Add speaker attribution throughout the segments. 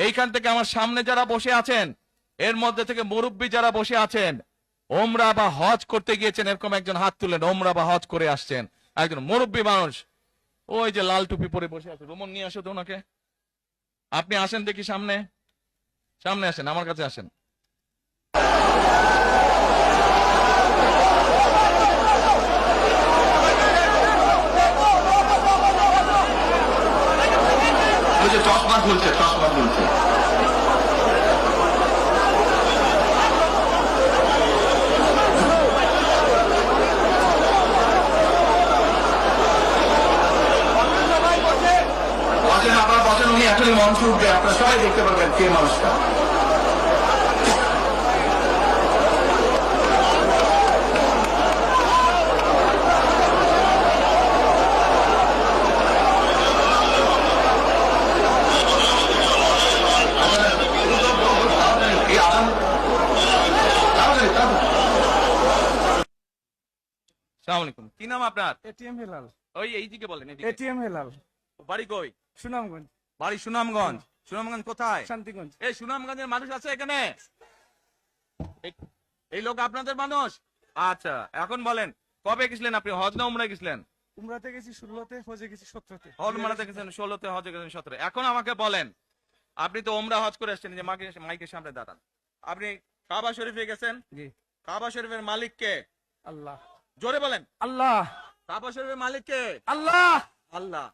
Speaker 1: এইখান থেকে আমার সামনে যারা বসে আছেন, এর মধ্যে থেকে মুরব্বী যারা বসে আছেন, ওমরা বা হজ করতে গিয়েছেন, এরকম একজন হাত তুলেন। ওমরা বা হজ করে আসছেন, একজন মুরব্বী মানুষ, ওই যে লাল টুপি পরে বসে আছে, রোমন নিয়ে আসো তো ওনাকে। আপনি আসেন দেখি সামনে, সামনে আসেন, আমার কাছে আসেন।
Speaker 2: চশমা খুলছে, চশমা খুলছে। বসেন, আপনারা বসেন, উনি এখনই মঞ্চ উঠবে, আপনারা সবাই দেখতে পারবেন কে মানুষটা।
Speaker 1: কি নাম আপনার?
Speaker 3: এটিএম হেলাল।
Speaker 1: ওই এইদিকে বলেন।
Speaker 3: এটিএম হেলাল।
Speaker 1: বাড়ি কই?
Speaker 3: সুনামগঞ্জ।
Speaker 1: বাড়ি সুনামগঞ্জ। সুনামগঞ্জ কোথায়?
Speaker 3: শান্তিগঞ্জ।
Speaker 1: এই সুনামগঞ্জের মানুষ আছে এখানে? এই লোক আপনাদের মানুষ? আচ্ছা, এখন বলেন, কবে গেছিলেন আপনি? হজ না উমরায় গেছিলেন?
Speaker 3: উমরাতে গেছি 16তে, হজে গেছি 17তে।
Speaker 1: উমরাতে গেছেন 16তে, হজে গেছেন 17। এখন আমাকে বলেন, আপনি তো উমরা হজ করে আসছেন, যে মাইকের সামনে দাঁড়ান। আপনি কাবা শরীফে গেছেন?
Speaker 3: জি।
Speaker 1: কাবা শরীফের মালিক কে?
Speaker 3: আল্লাহ।
Speaker 1: জোরে বলেন।
Speaker 3: আল্লাহ।
Speaker 1: কাবা শরীফের মালিক কে?
Speaker 3: আল্লাহ।
Speaker 1: আল্লাহ।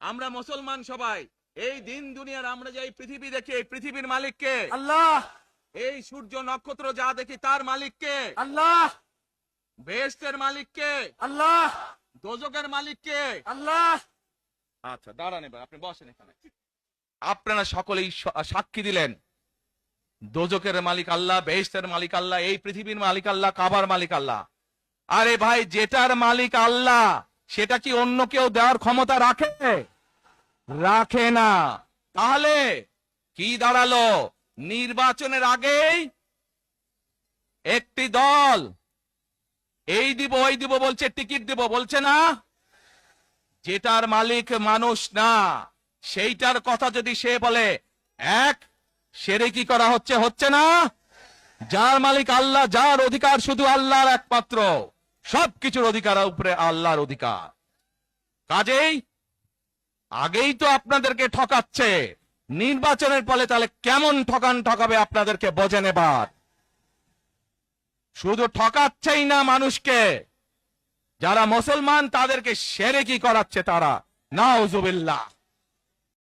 Speaker 1: আমরা মুসলমান সবাই এই দিন দুনিয়ার, আমরা যে এই পৃথিবী দেখি, এই পৃথিবীর মালিক কে?
Speaker 3: আল্লাহ।
Speaker 1: এই সূর্য নক্ষত্র যা দেখি তার মালিক কে?
Speaker 3: আল্লাহ।
Speaker 1: বেহেশতের মালিক কে?
Speaker 3: আল্লাহ।
Speaker 1: দোজখের মালিক কে?
Speaker 3: আল্লাহ।
Speaker 1: আচ্ছা, দাঁড়ান, এবার আপনি বসেন এখানে। আপনারা সকলেই সাক্ষী দিলেন, দোজখের মালিক আল্লাহ, বেহেশতের মালিক আল্লাহ, এই পৃথিবীর মালিক আল্লাহ, কাবার মালিক আল্লাহ। আরে ভাই, যেটার মালিক আল্লাহ সেটা কি অন্য কেউ দেওয়ার ক্ষমতা রাখে? রাখে না। তাহলে কি দাঁড়ালো? নির্বাচনের আগেই একটি দল এই দিব ওই দিব বলছে, টিকিট দিব বলছে না? যেটার মালিক মানুষ না, সেইটার কথা যদি সে বলে, এক শিরকি করা হচ্ছে, হচ্ছে না? যার মালিক আল্লাহ, যার অধিকার শুধু আল্লাহর একমাত্র, সবকিছুর অধিকার উপরে আল্লাহর অধিকার। কাজেই আগেই তো আপনাদেরকে ঠকাচ্ছে, নির্বাচনের ফলে তাহলে কেমন ঠকাবে আপনাদেরকে বোঝেন এবার। শুধু ঠকাচ্ছেই না মানুষকে, যারা মুসলমান তাদেরকে শিরকি করাচ্ছে তারা। নাউজুবিল্লাহ।